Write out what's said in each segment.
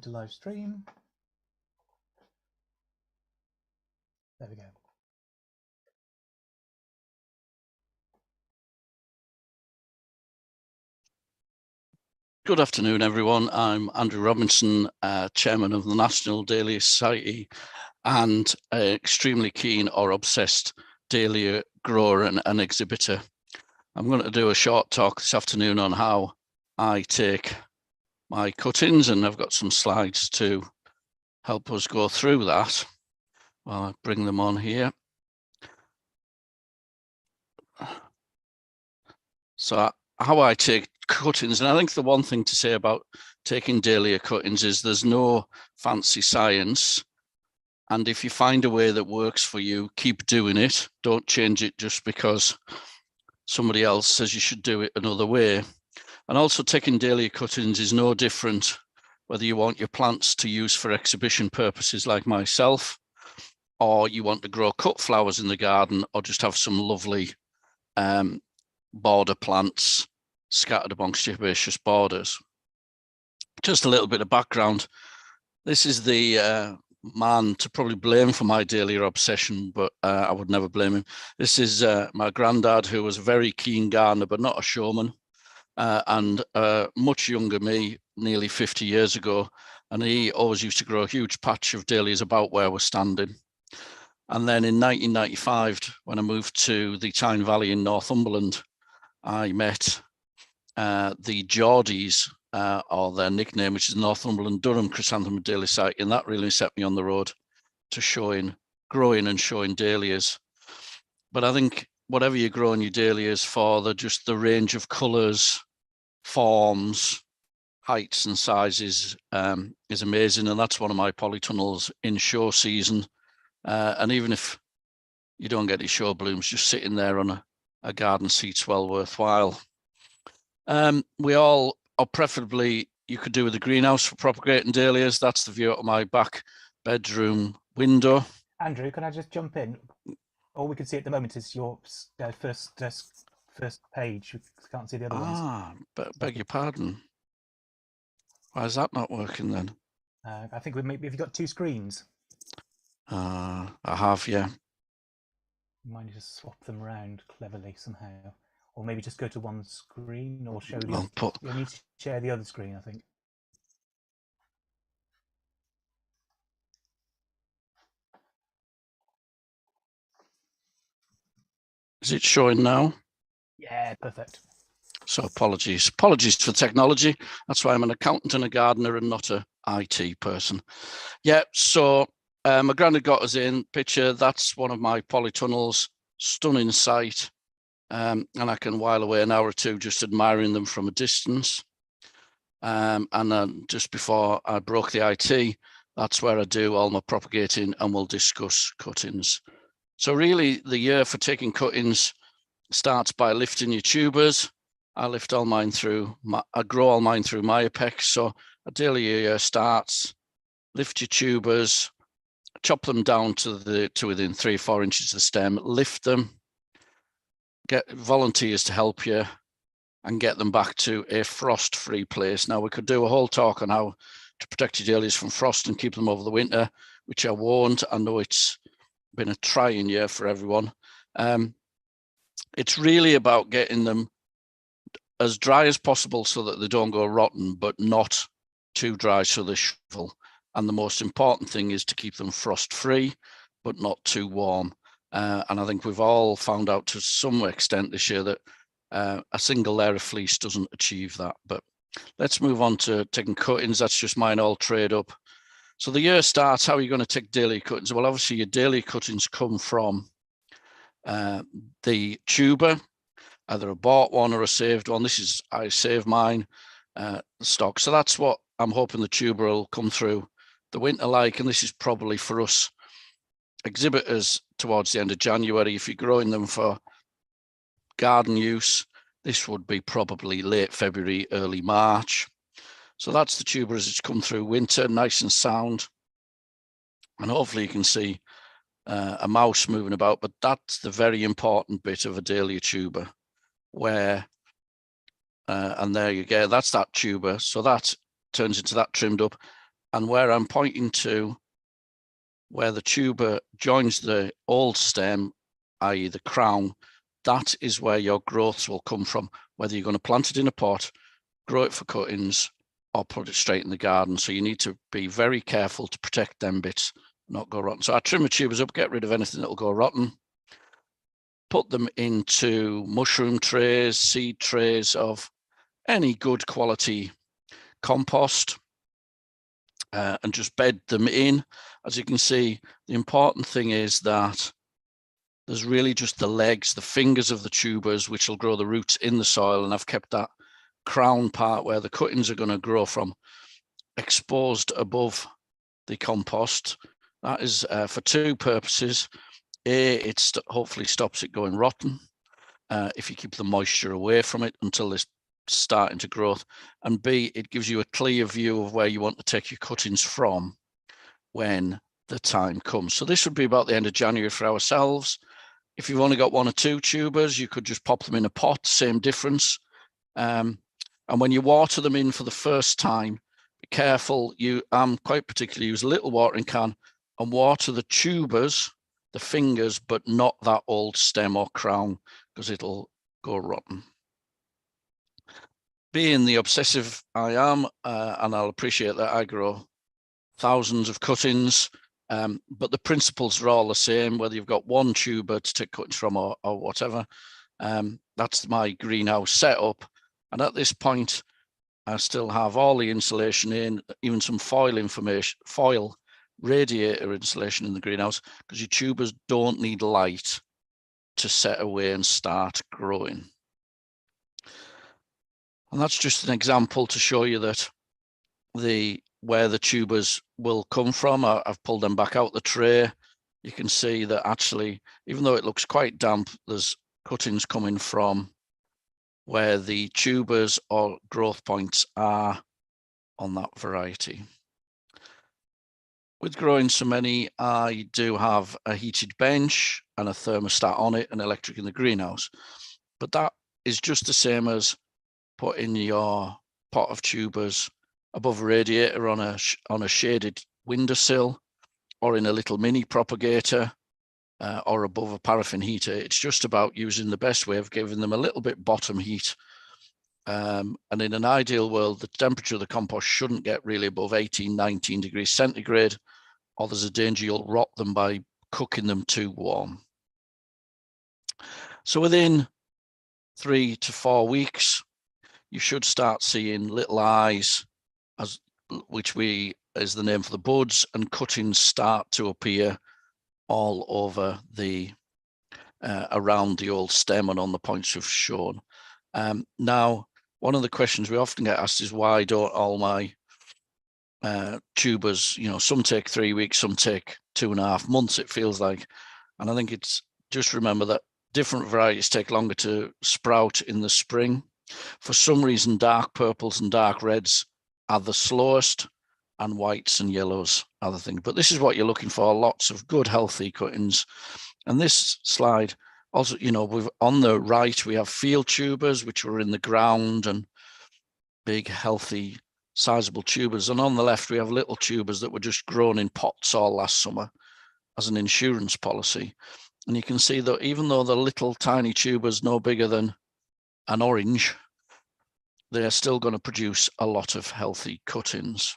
to live stream. There we go. Good afternoon, everyone. I'm Andrew Robinson, Chairman of the National Dahlia Society and an extremely keen or obsessed dahlia grower and exhibitor. I'm going to do a short talk this afternoon on how I take my cuttings, and I've got some slides to help us go through that. I'll bring them on here. So how I take cuttings, and I think the one thing to say about taking dahlia cuttings is there's no fancy science, and if you find a way that works for you, keep doing it. Don't change it just because somebody else says you should do it another way. And also, taking dahlia cuttings is no different whether you want your plants to use for exhibition purposes like myself, or you want to grow cut flowers in the garden, or just have some lovely border plants scattered amongst your herbaceous borders. Just a little bit of background. This is the man to probably blame for my dahlia obsession, but I would never blame him. This is my granddad, who was a very keen gardener, but not a showman, and much younger me, nearly 50 years ago. And he always used to grow a huge patch of dahlias about where we're standing. And then in 1995, when I moved to the Tyne Valley in Northumberland, I met the Geordies, or their nickname, which is Northumberland Durham Chrysanthemum Dahlia Society, and that really set me on the road to growing and showing dahlias. But I think whatever you're growing your dahlias for, just the range of colours, forms, heights and sizes is amazing, and that's one of my polytunnels in show season. And even if you don't get any show blooms, just sitting there on a garden seat's well worthwhile. We all, or preferably you could do with a greenhouse for propagating dahlias. That's the view out of my back bedroom window. Andrew, can I just jump in? All we can see at the moment is your first page. We can't see the other ones. Beg your pardon. Why is that not working then? I think maybe, have you got two screens? I have, yeah. You might need to swap them around cleverly somehow. Or maybe just go to one screen, or show the other. You'll need to share the other screen, I think. Is it showing now? Yeah, perfect. So apologies for technology. That's why I'm an accountant and a gardener and not a IT person. Yeah, so my granddad got us in picture. That's one of my polytunnels, stunning sight. And I can while away an hour or two just admiring them from a distance. And then just before I broke the IT, that's where I do all my propagating, and we'll discuss cuttings. So really the year for taking cuttings starts by lifting your tubers. I lift all mine through, I grow all mine through my apex. So a dahlia year starts, lift your tubers, chop them down to within 3 or 4 inches of the stem, lift them, get volunteers to help you, and get them back to a frost-free place. Now, we could do a whole talk on how to protect your dahlias from frost and keep them over the winter, which I won't. I know it's been a trying year for everyone. It's really about getting them as dry as possible so that they don't go rotten, but not too dry so they shrivel. And the most important thing is to keep them frost-free, but not too warm. And I think we've all found out to some extent this year that a single layer of fleece doesn't achieve that. But let's move on to taking cuttings. That's just mine all trade up. So the year starts, how are you going to take dahlia cuttings? Well, obviously your dahlia cuttings come from the tuber, either a bought one or a saved one. I saved mine stock. So that's what I'm hoping the tuber will come through the winter like, and this is probably for us exhibitors towards the end of January. If you're growing them for garden use, this would be probably late February, early March. So that's the tuber as it's come through winter, nice and sound. And hopefully you can see a mouse moving about, but that's the very important bit of a dahlia tuber, where, and there you go, that's that tuber. So that turns into that trimmed up. And where I'm pointing to, where the tuber joins the old stem, i.e. the crown, that is where your growths will come from, whether you're going to plant it in a pot, grow it for cuttings, or put it straight in the garden. So you need to be very careful to protect them bits, not go rotten. So I trim the tubers up, get rid of anything that will go rotten, put them into mushroom trays, seed trays of any good quality compost, and just bed them in. As you can see, the important thing is that there's really just the legs, the fingers of the tubers, which will grow the roots in the soil. And I've kept that crown part where the cuttings are going to grow from exposed above the compost. That is for two purposes. A, it hopefully stops it going rotten if you keep the moisture away from it until it's starting to grow. And B, it gives you a clear view of where you want to take your cuttings from when the time comes. So this would be about the end of January for ourselves. If you've only got one or two tubers, you could just pop them in a pot, same difference. And when you water them in for the first time, be careful. I'm quite particularly use a little watering can and water the tubers, the fingers, but not that old stem or crown, because it'll go rotten. Being the obsessive I am, and I'll appreciate that I grow thousands of cuttings, but the principles are all the same, whether you've got one tuber to take cuttings from or whatever. That's my greenhouse setup. And at this point, I still have all the insulation in, even some foil radiator insulation in the greenhouse, because your tubers don't need light to set away and start growing. And that's just an example to show you that where the tubers will come from. I've pulled them back out the tray. You can see that actually, even though it looks quite damp, there's cuttings coming from where the tubers or growth points are on that variety. With growing so many, I do have a heated bench and a thermostat on it and electric in the greenhouse. But that is just the same as putting your pot of tubers above a radiator on a shaded windowsill, or in a little mini propagator, or above a paraffin heater. It's just about using the best way of giving them a little bit bottom heat. And in an ideal world, the temperature of the compost shouldn't get really above 18, 19 degrees centigrade, or there's a danger you'll rot them by cooking them too warm. So within 3 to 4 weeks, you should start seeing little eyes, which is the name for the buds, and cuttings start to appear all over around the old stem and on the points we've shown. Now, one of the questions we often get asked is, why don't all my tubers, some take 3 weeks, some take 2.5 months, it feels like. And I think it's just remember that different varieties take longer to sprout in the spring. For some reason, dark purples and dark reds are the slowest, and whites and yellows are the thing. But this is what you're looking for, lots of good, healthy cuttings. And this slide also, on the right, we have field tubers, which were in the ground, and big, healthy, sizable tubers. And on the left, we have little tubers that were just grown in pots all last summer as an insurance policy. And you can see that even though the little tiny tubers no bigger than an orange, they're still going to produce a lot of healthy cuttings.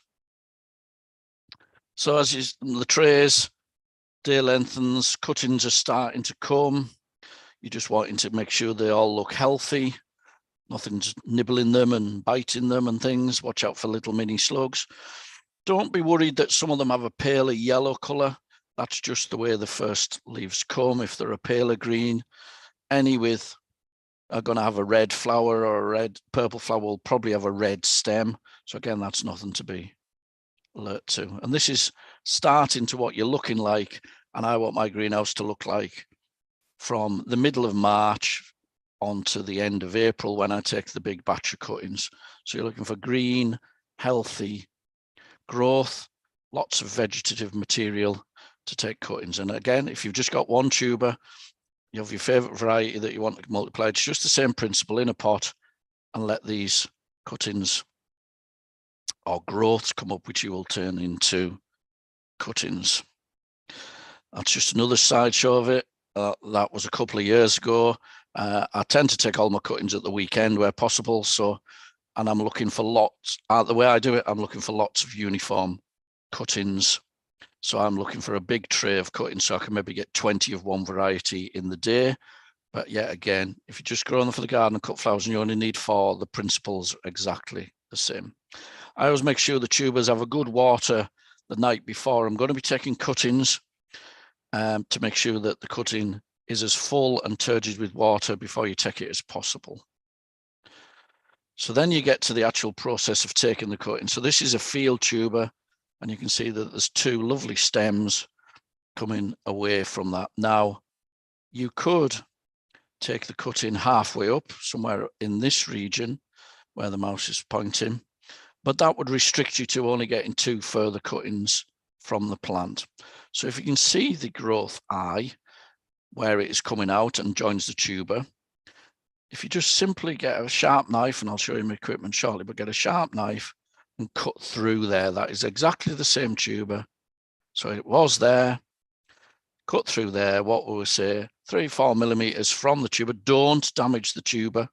So as the trays, day lengthens, cuttings are starting to come. You're just wanting to make sure they all look healthy. Nothing's nibbling them and biting them and things. Watch out for little mini slugs. Don't be worried that some of them have a paler yellow color. That's just the way the first leaves come. If they're a paler green, any with are going to have a red flower, or a red purple flower will probably have a red stem. So again, that's nothing to be alert to. And this is starting to what you're looking like. And I want my greenhouse to look like from the middle of March on to the end of April, when I take the big batch of cuttings. So you're looking for green, healthy growth, lots of vegetative material to take cuttings. And again, if you've just got one tuber, you have your favorite variety that you want to multiply. It's just the same principle in a pot, and let these cuttings or growths come up, which you will turn into cuttings. That's just another sideshow of it. That was a couple of years ago. I tend to take all my cuttings at the weekend where possible. And I'm looking for lots. The way I do it, I'm looking for lots of uniform cuttings. So I'm looking for a big tray of cuttings so I can maybe get 20 of one variety in the day. But yet again, if you're just growing them for the garden and cut flowers and you only need 4, the principle's exactly the same. I always make sure the tubers have a good water the night before I'm going to be taking cuttings, to make sure that the cutting is as full and turgid with water before you take it as possible. So then you get to the actual process of taking the cutting. So this is a field tuber, and you can see that there's 2 lovely stems coming away from that. Now, you could take the cutting halfway up, somewhere in this region where the mouse is pointing, but that would restrict you to only getting 2 further cuttings from the plant. So if you can see the growth eye, where it is coming out and joins the tuber, if you just simply get a sharp knife, and I'll show you my equipment shortly, but get a sharp knife and cut through there, that is exactly the same tuber. So it was there, cut through there, what will we say, 3-4 millimeters from the tuber. Don't damage the tuber,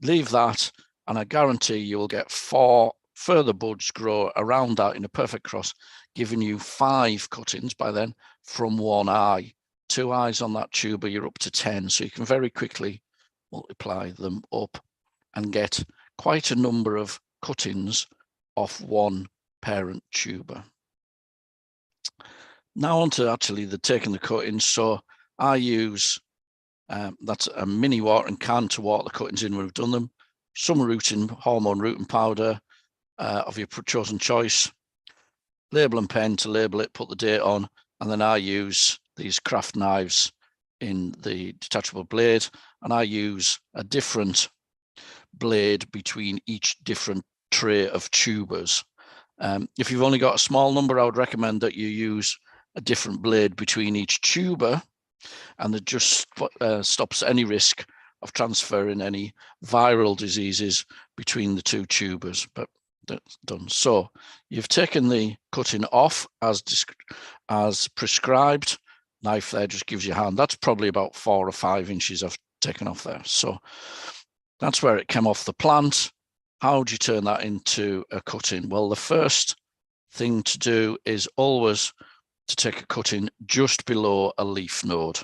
leave that, and I guarantee you will get 4 further buds grow around that in a perfect cross, giving you 5 cuttings by then from 1 eye. 2 eyes on that tuber, you're up to 10. So you can very quickly multiply them up and get quite a number of cuttings off 1 parent tuber. Now on to actually taking the cuttings. So I use, that's a mini watering can to water the cuttings in when we've done them. Some hormone rooting powder of your chosen choice. Label and pen to label it, put the date on, and then I use these craft knives in the detachable blade, and I use a different blade between each different tray of tubers. If you've only got a small number, I would recommend that you use a different blade between each tuber, and it just stops any risk of transferring any viral diseases between the 2 tubers. But that's done. So you've taken the cutting off as prescribed. Knife there just gives you a hand. That's probably about 4 or 5 inches I've taken off there. So that's where it came off the plant. How do you turn that into a cutting? Well, the first thing to do is always to take a cutting just below a leaf node.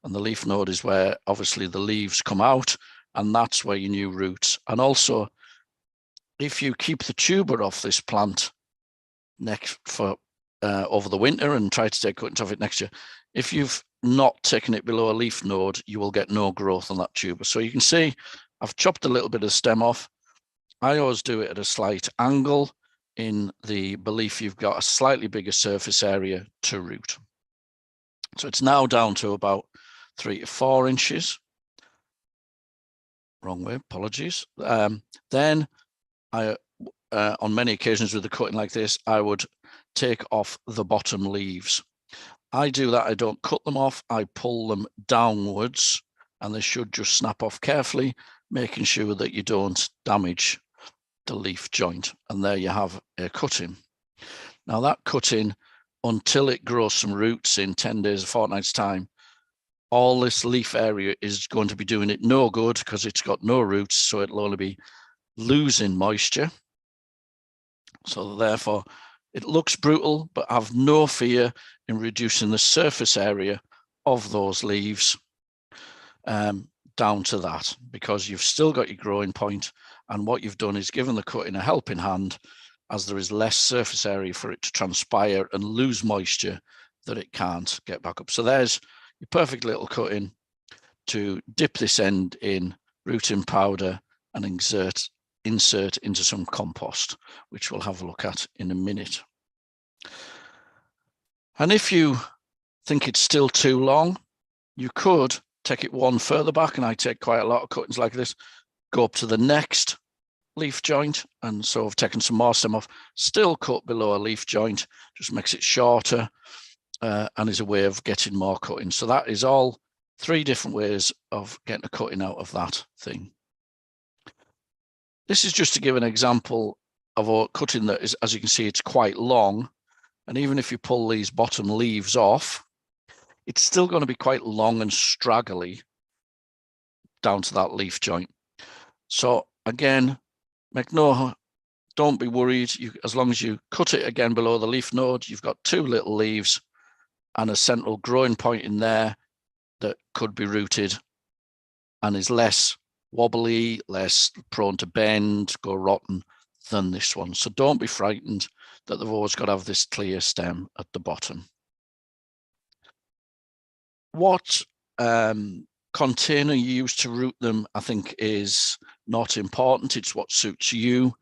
And the leaf node is where obviously the leaves come out, and that's where your new roots. And also, if you keep the tuber off this plant over the winter and try to take cuttings off it next year, if you've not taken it below a leaf node, you will get no growth on that tuber. So you can see I've chopped a little bit of stem off. I always do it at a slight angle in the belief you've got a slightly bigger surface area to root. So it's now down to about 3 to 4 inches. Wrong way, apologies. Then on many occasions with the cutting like this, I would take off the bottom leaves. I do that, I don't cut them off, I pull them downwards, and they should just snap off carefully, making sure that you don't damage the leaf joint. And there you have a cutting. Now that cutting, until it grows some roots in 10 days, a fortnight's time, all this leaf area is going to be doing it no good because it's got no roots, so it'll only be losing moisture. So therefore, it looks brutal, but have no fear in reducing the surface area of those leaves down to that, because you've still got your growing point, and what you've done is given the cutting a helping hand, as there is less surface area for it to transpire and lose moisture that it can't get back up. So there's your perfect little cutting to dip this end in rooting powder and insert into some compost, which we'll have a look at in a minute. And if you think it's still too long, you could take it one further back, and I take quite a lot of cuttings like this, go up to the next leaf joint, and so I've taken some more stem off, still cut below a leaf joint, just makes it shorter, and is a way of getting more cutting. So that is all 3 different ways of getting a cutting out of that thing. This is just to give an example of a cutting that is, as you can see, it's quite long. And even if you pull these bottom leaves off, it's still going to be quite long and straggly down to that leaf joint. So again, don't be worried. As long as you cut it again below the leaf node, you've got two little leaves and a central growing point in there that could be rooted and is less wobbly, less prone to bend, go rotten than this one. So don't be frightened that they've always got to have this clear stem at the bottom. What container you use to root them, I think, is not important. It's what suits you.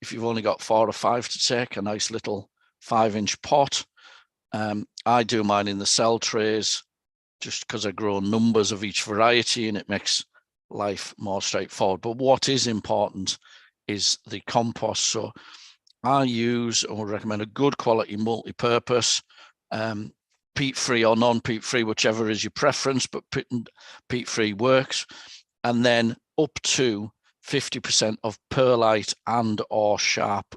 If you've only got 4 or 5 to take, a nice little 5-inch pot. I do mine in the cell trays just because I grow numbers of each variety and it makes life more straightforward. But what is important is the compost. So I use or recommend a good quality multi-purpose, peat-free or non-peat-free, whichever is your preference, but peat-free works. And then up to 50% of perlite and or sharp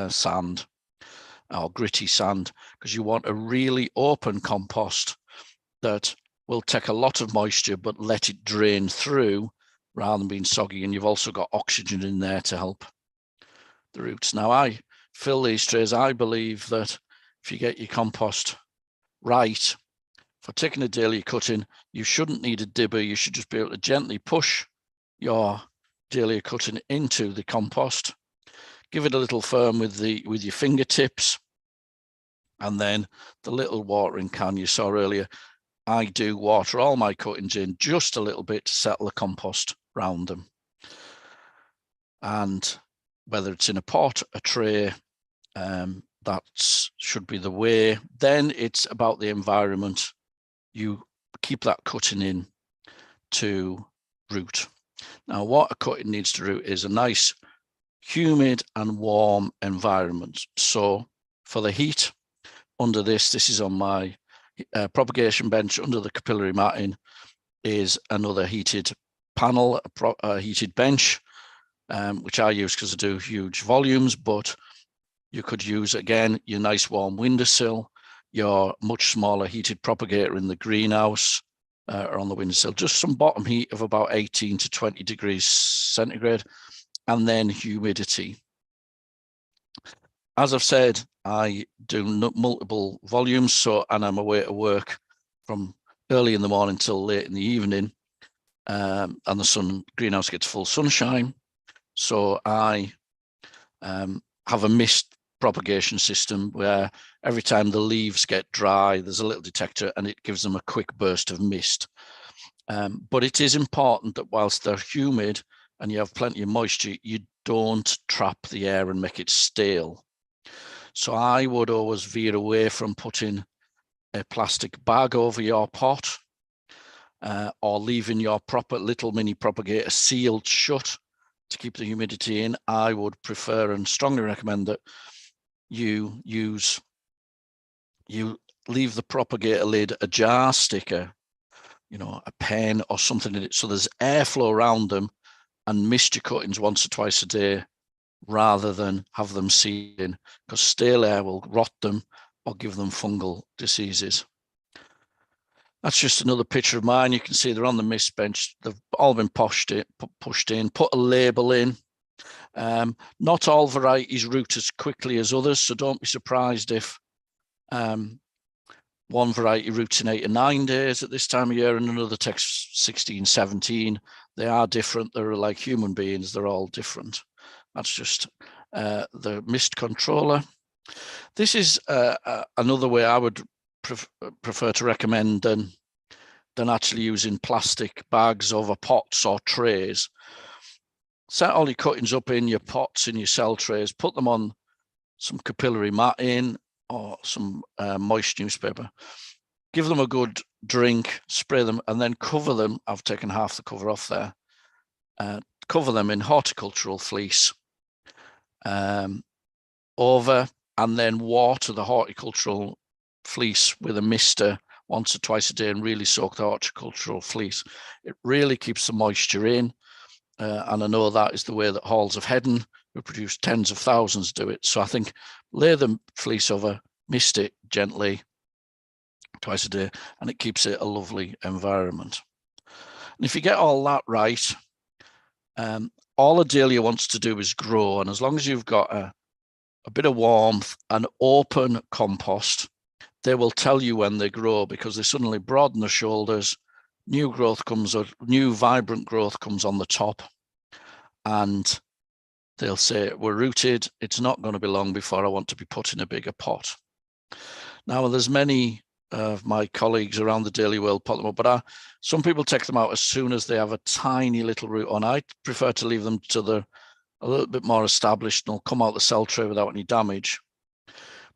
sand or gritty sand, because you want a really open compost that will take a lot of moisture but let it drain through rather than being soggy. And you've also got oxygen in there to help the roots. Now, I fill these trays. I believe that if you get your compost right, for taking a dahlia cutting, you shouldn't need a dibber. You should just be able to gently push your dahlia cutting into the compost, give it a little firm with your fingertips, and then the little watering can you saw earlier, I do water all my cuttings in just a little bit to settle the compost around them. And whether it's in a pot, a tray, that should be the way. Then it's about the environment. You keep that cutting in to root. Now, what a cutting needs to root is a nice humid and warm environment. So for the heat, under this is on my propagation bench under the capillary matting, is another heated panel, a heated bench, which I use because I do huge volumes, but you could use, again, your nice warm windowsill, your much smaller heated propagator in the greenhouse or on the windowsill, just some bottom heat of about 18 to 20 degrees centigrade, and then humidity. As I've said, I do multiple volumes, and I'm away to work from early in the morning till late in the evening, and the greenhouse gets full sunshine. So I have a mist propagation system where every time the leaves get dry, there's a little detector and it gives them a quick burst of mist. But it is important that whilst they're humid and you have plenty of moisture, you don't trap the air and make it stale. So I would always veer away from putting a plastic bag over your pot or leaving your little mini propagator sealed shut to keep the humidity in. I would prefer and strongly recommend that you leave the propagator lid ajar, sticker, a pen or something in it, so there's airflow around them, and mist your cuttings once or twice a day rather than have them sealed in, because stale air will rot them or give them fungal diseases. That's just another picture of mine. You can see they're on the mist bench. They've all been pushed in, put a label in. Not all varieties root as quickly as others, so don't be surprised if one variety roots in 8 or 9 days at this time of year and another takes 16, 17. They are different. They're like human beings. They're all different. That's just the mist controller. This is another way I would prefer to recommend than actually using plastic bags over pots or trays. Set all your cuttings up in your pots, in your cell trays, put them on some capillary matting or some moist newspaper. Give them a good drink, spray them, and then cover them. I've taken half the cover off there. Cover them in horticultural fleece over, and then water the horticultural fleece with a mister once or twice a day and really soak the horticultural fleece. It really keeps the moisture in. And I know that is the way that Halls of Heddon we produce tens of thousands do it. So I think lay the fleece over, mist it gently twice a day, and it keeps it a lovely environment. And if you get all that right, all a dahlia wants to do is grow. And as long as you've got a bit of warmth and open compost, they will tell you when they grow, because they suddenly broaden the shoulders, new growth comes, or new vibrant growth comes on the top, and they'll say, we're rooted, it's not going to be long before I want to be put in a bigger pot. Now, there's many of my colleagues around the dahlia world pot them up, but some people take them out as soon as they have a tiny little root on. I prefer to leave them to a little bit more established, and they'll come out the cell tray without any damage.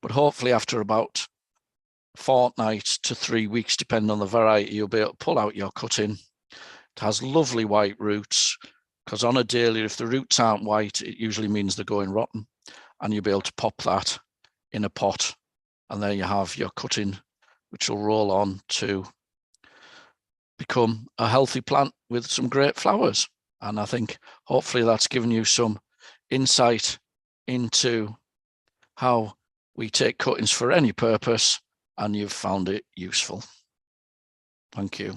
But hopefully after about a fortnight to 3 weeks, depending on the variety, you'll be able to pull out your cutting. It has lovely white roots, because on a dahlia, if the roots aren't white, it usually means they're going rotten, and you'll be able to pop that in a pot, and there you have your cutting, which will roll on to become a healthy plant with some great flowers. And I think hopefully that's given you some insight into how we take cuttings for any purpose, and you've found it useful. Thank you.